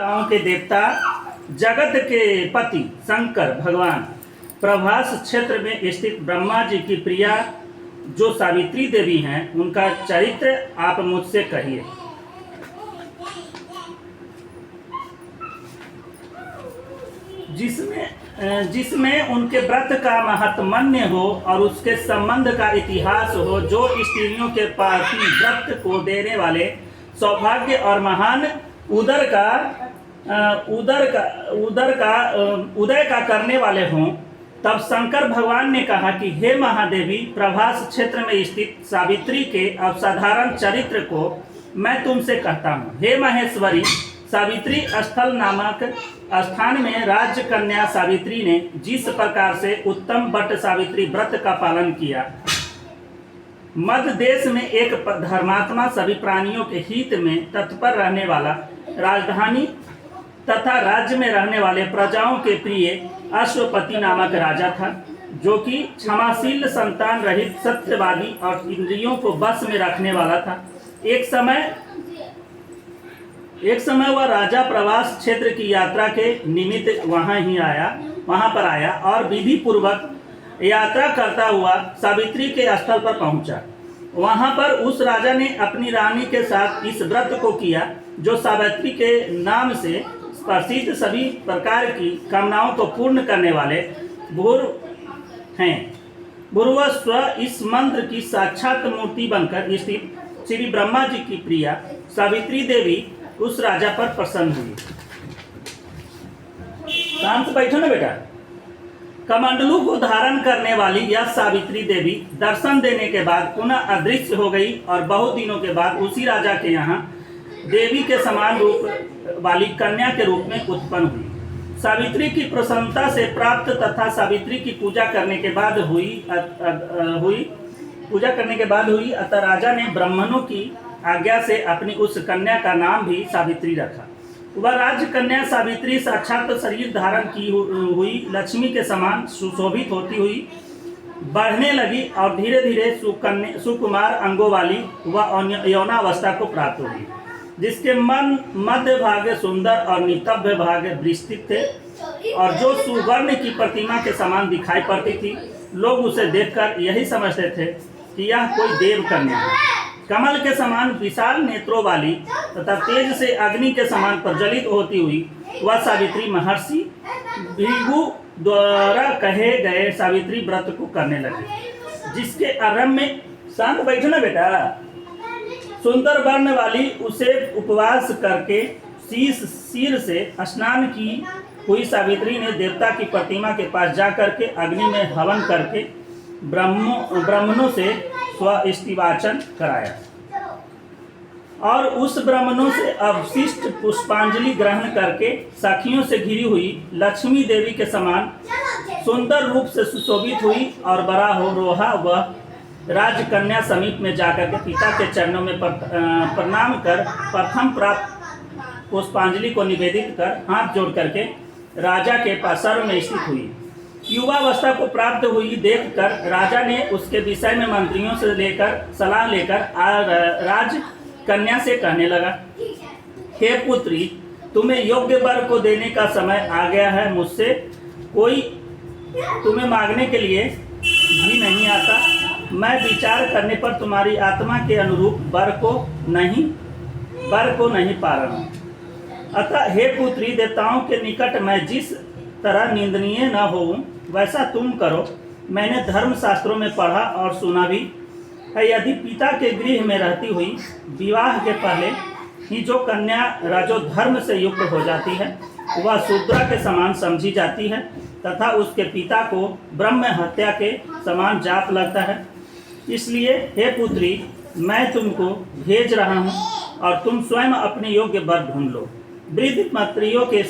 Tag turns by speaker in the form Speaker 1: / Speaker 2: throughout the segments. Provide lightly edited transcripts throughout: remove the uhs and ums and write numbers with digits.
Speaker 1: देवताओं के देवता जगत के पति शंकर भगवान प्रभास क्षेत्र में स्थित ब्रह्मा जी की प्रिया जो सावित्री देवी हैं, उनका चरित्र आप मुझसे कहिए। जिसमें उनके व्रत का महत्मन्य हो और उसके संबंध का इतिहास हो, जो स्त्रियों के पति व्रत को देने वाले सौभाग्य और महान उदय का करने वाले हों। तब शंकर भगवान ने कहा कि हे महादेवी, प्रभास क्षेत्र में स्थित सावित्री के असाधारण चरित्र को मैं तुमसे कहता हूँ। हे महेश्वरी, सावित्री स्थल नामक स्थान में राज्य कन्या सावित्री ने जिस प्रकार से उत्तम वट सावित्री व्रत का पालन किया, मध्य देश में एक धर्मात्मा सभी प्राणियों के हित में तत्पर रहने वाला, राजधानी तथा राज्य में रहने वाले प्रजाओं के प्रिय अश्वपति नामक राजा था, जो कि क्षमाशील, संतान रहित, सत्यवादी और इंद्रियों को बस में रखने वाला था। एक समय वह राजा प्रवास क्षेत्र की यात्रा के निमित्त वहां पर आया और विधि पूर्वक यात्रा करता हुआ सावित्री के स्थल पर पहुंचा। वहां पर उस राजा ने अपनी रानी के साथ इस व्रत को किया, जो सावित्री के नाम से प्रसिद्ध, सभी प्रकार की कामनाओं को पूर्ण करने वाले भूर्व स्व इस मंत्र की साक्षात मूर्ति बनकर स्थित श्री ब्रह्मा जी की प्रिया सावित्री देवी उस राजा पर प्रसन्न हुई। शांत बैठो ना बेटा। कमंडलू को धारण करने वाली यह सावित्री देवी दर्शन देने के बाद पुनः अदृश्य हो गई और बहुत दिनों के बाद उसी राजा के यहाँ देवी के समान रूप वाली कन्या के रूप में उत्पन्न हुई। सावित्री की प्रसन्नता से प्राप्त तथा सावित्री की पूजा करने के बाद हुई अतः राजा ने ब्राह्मणों की आज्ञा से अपनी उस कन्या का नाम भी सावित्री रखा। वह राज कन्या सावित्री साक्षात शरीर धारण की हुई लक्ष्मी के समान सुशोभित होती हुई बढ़ने लगी और धीरे धीरे सुकुमार अंगों वाली वह यौनावस्था को प्राप्त हुई, जिसके मध्य भाग सुंदर और नितंब भाग विस्तृत थे और जो सुवर्ण की प्रतिमा के समान दिखाई पड़ती थी। लोग उसे देखकर यही समझते थे कि यह कोई देव कन्या है। कमल के समान विशाल नेत्रों वाली तथा तेज से अग्नि के समान प्रज्वलित होती हुई वह सावित्री महर्षि भृगु द्वारा कहे गए सावित्री व्रत को करने लगी, जिसके आरंभ में शांत बैठो ना बेटा। सुंदर वर्ण वाली उसे उपवास करके सिर से स्नान की हुई सावित्री ने देवता की प्रतिमा के पास जाकर के अग्नि में हवन करके ब्राह्मणों से स्वस्तिवाचन कराया और उस ब्राह्मणों से अवशिष्ट पुष्पांजलि ग्रहण करके सखियों से घिरी हुई लक्ष्मी देवी के समान सुंदर रूप से सुशोभित हुई और बड़ा हो रोहा वह राजकन्या समीप में जाकर के पिता के चरणों में प्रणाम कर प्रथम प्राप्त पुष्पांजलि को निवेदित कर हाथ जोड़ करके राजा के पार्श्व में स्थित हुई। युवावस्था को प्राप्त हुई देखकर राजा ने उसके विषय में मंत्रियों से सलाह लेकर राज कन्या से कहने लगा, हे पुत्री, तुम्हें योग्य वर को देने का समय आ गया है। मुझसे कोई तुम्हें मांगने के लिए भी नहीं आता। मैं विचार करने पर तुम्हारी आत्मा के अनुरूप वर को नहीं पा रहा हूँ। अतः हे पुत्री, देवताओं के निकट मैं जिस तरह निंदनीय न होऊं वैसा तुम करो। मैंने धर्म शास्त्रों में पढ़ा और सुना भी है, यदि पिता के गृह में रहती हुई विवाह के पहले ही जो कन्या राजोधर्म से युक्त हो जाती है, वह शूद्रा के समान समझी जाती है तथा उसके पिता को ब्रह्म हत्या के समान जाप लगता है। इसलिए हे पुत्री, मैं तुमको भेज रहा हूँ और तुम स्वयं अपने योग्य वर ढूंढ लो। वृद्ध मंत्रियों के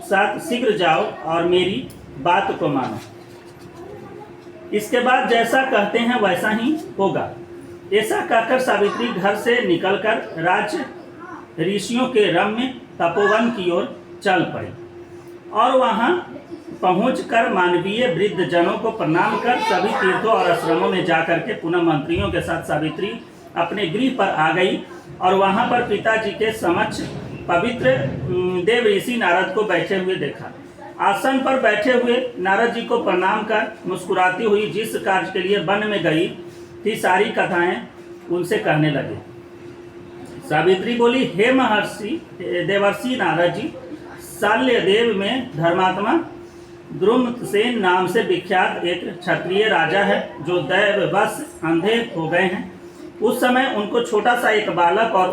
Speaker 1: साथ शीघ्र जाओ और मेरी बात को मानो। इसके बाद जैसा कहते हैं वैसा ही होगा। ऐसा कहकर सावित्री घर से निकलकर राज ऋषियों के रम्य तपोवन की ओर चल पड़ी और वहां पहुंचकर मानवीय वृद्ध जनों को प्रणाम कर सभी तीर्थों और आश्रमों में जाकर के पुनः मंत्रियों के साथ सावित्री अपने गृह पर आ गई और वहां पर पिताजी के समक्ष पवित्र देव ऋषि नारद को बैठे हुए देखा। आसन पर बैठे हुए नारद जी को प्रणाम कर मुस्कुराती हुई जिस कार्य के लिए वन में गई थी सारी कथाएं उनसे कहने लगे। सावित्री बोली, हे महर्षि देवर्षि नारद जी, शाल्यदेव में धर्मात्मा द्रुमसेन नाम से विख्यात एक क्षत्रिय राजा है जो दैववश अंधे हो गए हैं। उस समय उनको छोटा सा एक बालक और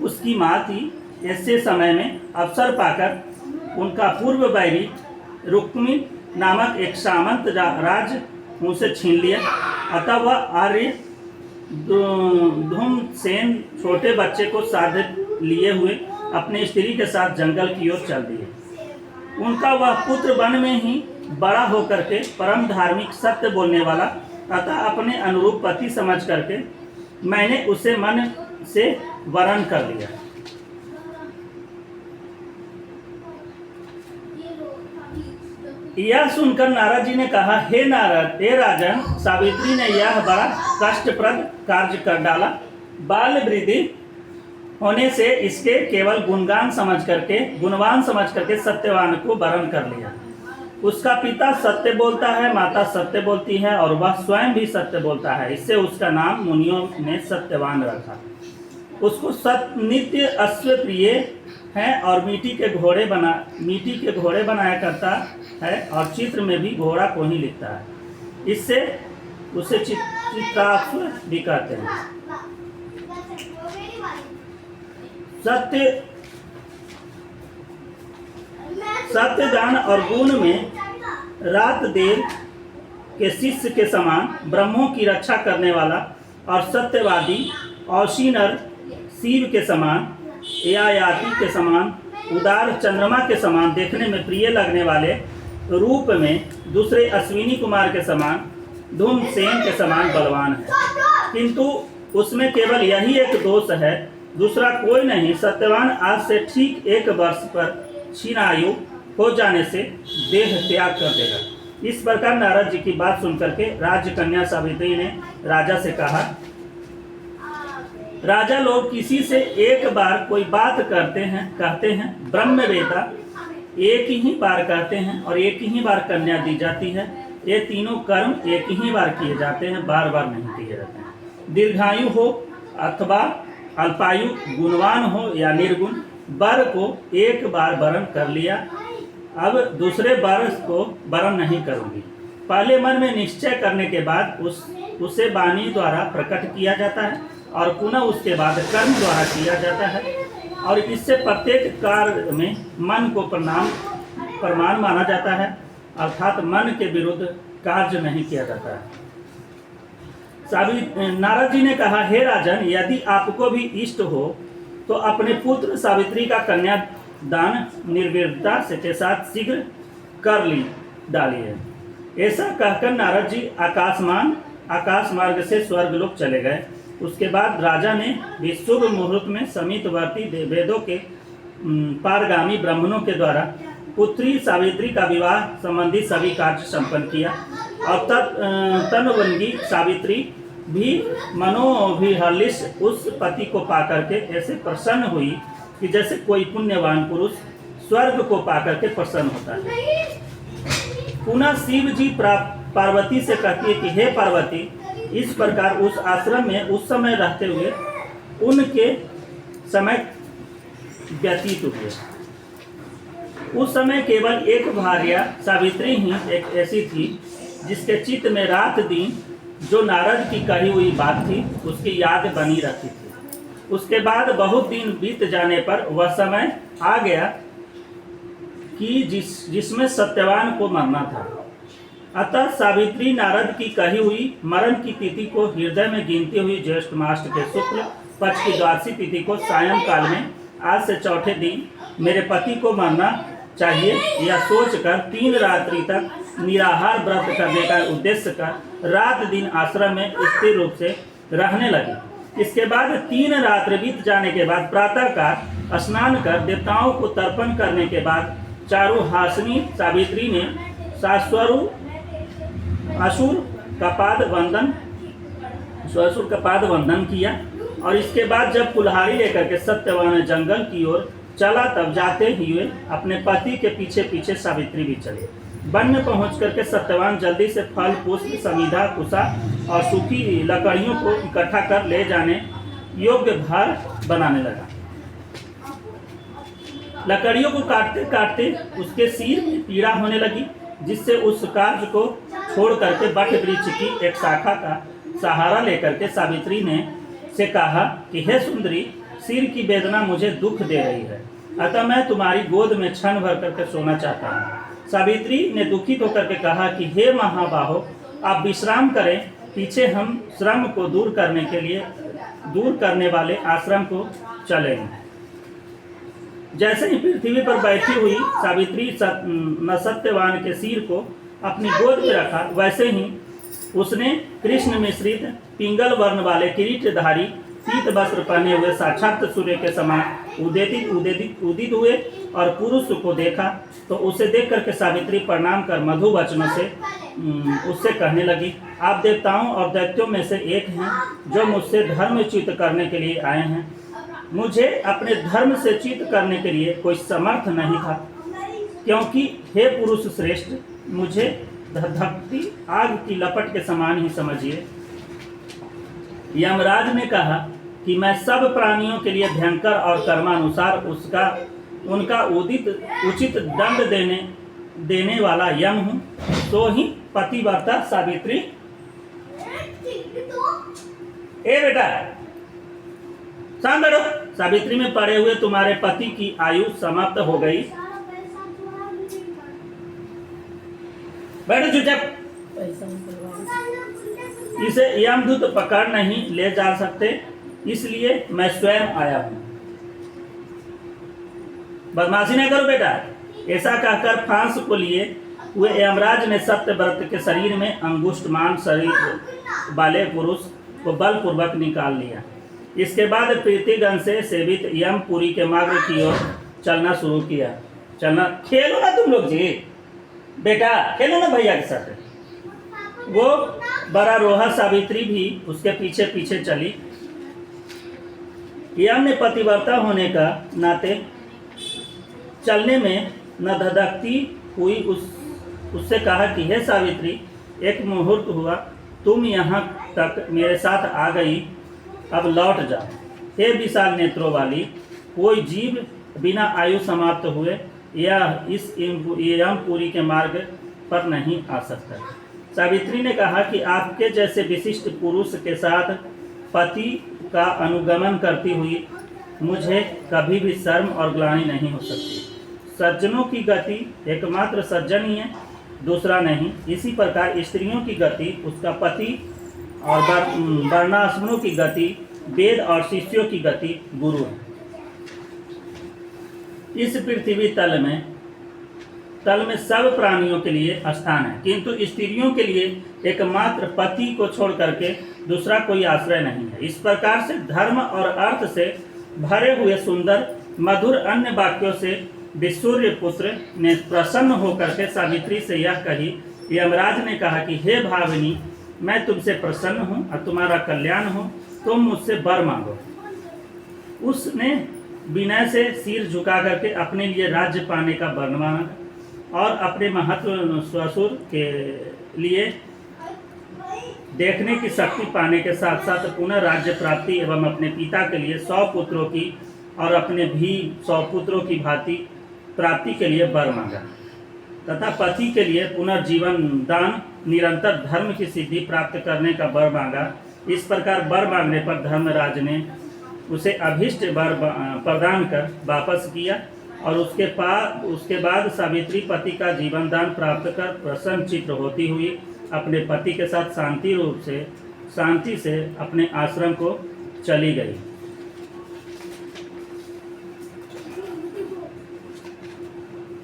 Speaker 1: उसकी माँ थी। ऐसे समय में अवसर पाकर उनका पूर्व बैरी रुक्मी नामक एक सामंत राज उनसे छीन लिया। अतः वह आर्य धूमसेन छोटे बच्चे को साथ लिए हुए अपनी स्त्री के साथ जंगल की ओर चल दिए। उनका वह पुत्र वन में ही बड़ा होकर के परम धार्मिक सत्य बोलने वाला अतः अपने अनुरूप पति समझ करके मैंने उसे मन से वरण कर लिया। यह सुनकर नारद जी ने कहा, हे नारद, हे राजन, सावित्री ने यह बड़ा कष्टप्रद कार्य कर डाला। बाल वृद्धि होने से इसके केवल गुणवान समझ करके सत्यवान को वरण कर लिया। उसका पिता सत्य बोलता है, माता सत्य बोलती है और वह स्वयं भी सत्य बोलता है। इससे उसका नाम मुनियों ने सत्यवान रखा। उसको नित्य अश्व प्रिय है और मिट्टी के घोड़े बनाया करता है और चित्र में भी घोड़ा को ही लिखता है। इससे उसे चित्राश्व भी कहते हैं। सत्य ज्ञान और गुण में रात देव के शिष्य के समान, ब्रह्मों की रक्षा करने वाला और सत्यवादी औशीनर शिव के समान, यायाति के समान, उदार चंद्रमा के समान देखने में प्रिय लगने वाले रूप में दूसरे अश्विनी कुमार के समान, धूमसेन के समान बलवान है। किंतु उसमें केवल यही एक दोष है, दूसरा कोई नहीं। सत्यवान आज से ठीक 1 वर्ष पर क्षीण आयु हो जाने से देह त्याग कर देगा। इस प्रकार नारद जी की बात सुनकर के राजकन्या सावित्री ने राजा से कहा, राजा लोग किसी से एक बार कोई बात कहते हैं ब्रह्मवेता एक ही बार कहते हैं और एक ही बार कन्या दी जाती है। ये तीनों कर्म एक ही बार किए जाते हैं, बार बार नहीं किए जाते हैं। दीर्घायु हो अथवा अल्पायु, गुणवान हो या निर्गुण, वर को एक बार वरण कर लिया, अब दूसरे वर को वरण नहीं करूंगी। पहले मन में निश्चय करने के बाद उसे वाणी द्वारा प्रकट किया जाता है और पुनः उसके बाद कर्म द्वारा किया जाता है और इससे प्रत्येक कार्य में मन को प्रमाण माना जाता है, अर्थात मन के विरुद्ध कार्य नहीं किया जाता है। नारद जी ने कहा, हे राजन, यदि आपको भी इष्ट हो तो अपने पुत्र सावित्री का कन्यादान निर्विघ्नता के साथ शीघ्र कर डालिए। ऐसा कहकर नारद जी आकाश मार्ग से स्वर्गलोक चले गए। उसके बाद राजा ने भी शुभ मुहूर्त में समीपवर्ती वेदों के पारगामी ब्राह्मणों के द्वारा पुत्री सावित्री का विवाह संबंधी सभी कार्य संपन्न किया और तनवंगी सावित्री भी मनोभिहर्षित उस पति को पाकर के ऐसे प्रसन्न हुई कि जैसे कोई पुण्यवान पुरुष स्वर्ग को पाकर के प्रसन्न होता है। पुनः शिव जी पार्वती से कहती है कि हे पार्वती, इस प्रकार उस आश्रम में उस समय रहते हुए उनके समय व्यतीत हुए। उस समय केवल एक भार्या सावित्री ही एक ऐसी थी जिसके चित्त में रात दिन जो नारद की कही हुई बात थी उसकी याद बनी रहती थी। उसके बाद बहुत दिन बीत जाने पर वह समय आ गया कि जिसमें सत्यवान को मरना था। अतः सावित्री नारद की कही हुई मरण की तिथि को हृदय में गिनते हुए ज्येष्ठ मास के शुक्ल पक्ष की द्वादशी तिथि को सायंकाल में आज से चौथे दिन मेरे पति को मरना चाहिए, यह सोचकर 3 रात्रि तक निराहार व्रत करने का उद्देश्य कर रात दिन आश्रम में स्थिर रूप से रहने लगी। इसके बाद 3 रात्रि बीत जाने के बाद प्रातःकाल स्नान कर देवताओं को तर्पण करने के बाद चारुहासिनी सावित्री ने ससुर का पाद वंदन किया। और इसके बाद जब कुल्हाड़ी लेकर के सत्यवान जंगल की ओर चला, तब जाते हुए अपने पति के पीछे पीछे सावित्री भी चली। वन में पहुंच करके सत्यवान जल्दी से फल, पुष्प, समिधा, कुसा और सूखी लकड़ियों को इकट्ठा कर ले जाने योग्य भार बनाने लगा। लकड़ियों को काटते काटते उसके सिर में पीड़ा होने लगी, जिससे उस कार्य को छोड़ करके वट वृक्ष की एक शाखा का सहारा लेकर के सावित्री ने से कहा कि हे सुंदरी, सिर की वेदना मुझे दुख दे रही है, अतः मैं तुम्हारी गोद में क्षण भर करके सोना चाहता हूँ। सावित्री ने दुखित होकर के कहा कि हे महाबाहो, आप विश्राम करें, पीछे हम श्रम को दूर करने वाले आश्रम को चलेंगे। जैसे ही पृथ्वी पर बैठी हुई सावित्री न सत्यवान के सिर को अपनी गोद में रखा, वैसे ही उसने कृष्ण मिश्रित पिंगल वर्ण वाले किरीटधारी पीत वस्त्र पहने हुए साक्षात सूर्य के समान उदित हुए और पुरुष को देखा। तो उसे देख करके सावित्री प्रणाम कर मधु वचनों से उससे कहने लगी, आप देवताओं और दैत्यों में से एक हैं जो मुझसे धर्मच्युत करने के लिए आए हैं। मुझे अपने धर्म से च्युत करने के लिए कोई समर्थ नहीं था, क्योंकि हे पुरुष श्रेष्ठ, मुझे धधकती आग की लपट के समान ही समझिए। यमराज ने कहा कि मैं सब प्राणियों के लिए भयंकर और कर्मानुसार उनका उचित दंड देने वाला यम हूँ। तो ही पतिव्रता सावित्री, ए बेटा शांत बैठो, सावित्री में पड़े हुए तुम्हारे पति की आयु समाप्त हो गई। बैठो चुपचाप। इसे यमदूत पकड़ नहीं ले जा सकते, इसलिए मैं स्वयं आया हूं। बदमाशी नहीं करो बेटा। ऐसा कहकर फांस को लिए हुए यमराज ने सत्यव्रत के शरीर में अंगुष्ठमान शरीर वाले पुरुष को बलपूर्वक निकाल लिया। इसके बाद प्रीतिगण से सेवित यमपुरी के मार्ग की ओर चलना शुरू किया। चलना, खेलो ना तुम लोग जी, बेटा खेलो ना भैया के साथ। वो बड़ा रोहा सावित्री भी उसके पीछे पीछे चली। यम ने पतिव्रता होने का नाते चलने में न धधकती हुई उससे कहा कि हे सावित्री, एक मुहूर्त हुआ, तुम यहाँ तक मेरे साथ आ गई, अब लौट जाओ। हे विशाल नेत्रों वाली, कोई जीव बिना आयु समाप्त हुए या इस यमपुरी के मार्ग पर नहीं आ सकता। सावित्री ने कहा कि आपके जैसे विशिष्ट पुरुष के साथ पति का अनुगमन करती हुई मुझे कभी भी शर्म और ग्लानि नहीं हो सकती। सज्जनों की गति एकमात्र सज्जन ही है, दूसरा नहीं। इसी प्रकार स्त्रियों की गति उसका पति और वर्णाश्रमों की गति वेद और शिष्यों की गति गुरु है। इस पृथ्वी तल में सब प्राणियों के लिए स्थान है, किंतु स्त्रियों के लिए एकमात्र पति को छोड़ करके दूसरा कोई आश्रय नहीं है। इस प्रकार से धर्म और अर्थ से भरे हुए सुंदर मधुर अन्य वाक्यों से विसूर्य पुत्र ने प्रसन्न होकर के सावित्री से यह कही। यमराज ने कहा कि हे भाविनी, मैं तुमसे प्रसन्न हूँ और तुम्हारा कल्याण हो, तुम मुझसे वर मांगो। उसने विनय से सिर झुका करके अपने लिए राज्य पाने का वर मांगा और अपने महत्व ससुर के लिए देखने की शक्ति पाने के साथ साथ पुनः राज्य प्राप्ति एवं अपने पिता के लिए 100 पुत्रों की और अपने भी 100 पुत्रों की भांति प्राप्ति के लिए वर मांगा तथा पति के लिए पुनर्जीवन दान, निरंतर धर्म की सिद्धि प्राप्त करने का वर मांगा। इस प्रकार वर मांगने पर धर्मराज ने उसे अभीष्ट वर प्रदान कर वापस किया और उसके बाद सावित्री पति का जीवन दान प्राप्त कर प्रसन्न चित्त होती हुई अपने पति के साथ शांति से अपने आश्रम को चली गई।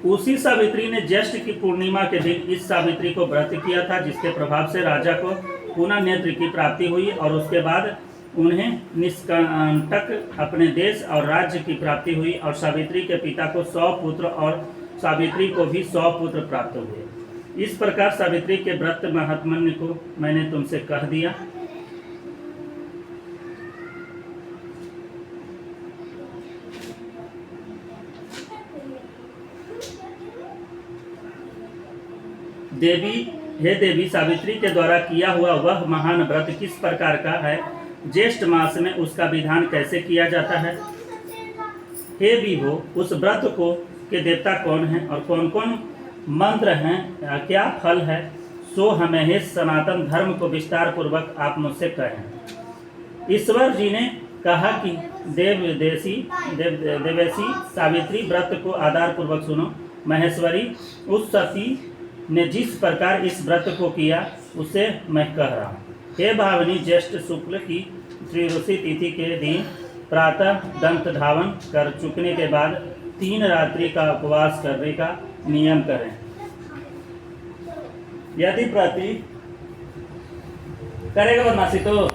Speaker 1: उसी सावित्री ने ज्येष्ठ की पूर्णिमा के दिन इस सावित्री को व्रत किया था, जिसके प्रभाव से राजा को पुनः नेत्र की प्राप्ति हुई और उसके बाद उन्हें निष्कंटक अपने देश और राज्य की प्राप्ति हुई और सावित्री के पिता को 100 पुत्र और सावित्री को भी 100 पुत्र प्राप्त हुए। इस प्रकार सावित्री के व्रत महात्म्य को मैंने तुमसे कह दिया। देवी हे देवी सावित्री के द्वारा किया हुआ वह महान व्रत किस प्रकार का है? ज्येष्ठ मास में उसका विधान कैसे किया जाता है? हे विभो, उस व्रत को के देवता कौन हैं और कौन कौन मंत्र हैं, क्या फल है? सो हमें हे सनातन धर्म को विस्तार पूर्वक आप मुझसे कहें। ईश्वर जी ने कहा कि देवेशी सावित्री व्रत को आधार पूर्वक सुनो। महेश्वरी, उस सती ने जिस प्रकार इस व्रत को किया उसे मैं कह रहा हूँ। हे भावनी, ज्येष्ठ शुक्ल की त्रयोदशी तिथि के दिन प्रातः दंत धावन कर चुकने के बाद 3 रात्रि का उपवास करने का नियम करें। यदि प्रति करेगा बदमाशी तो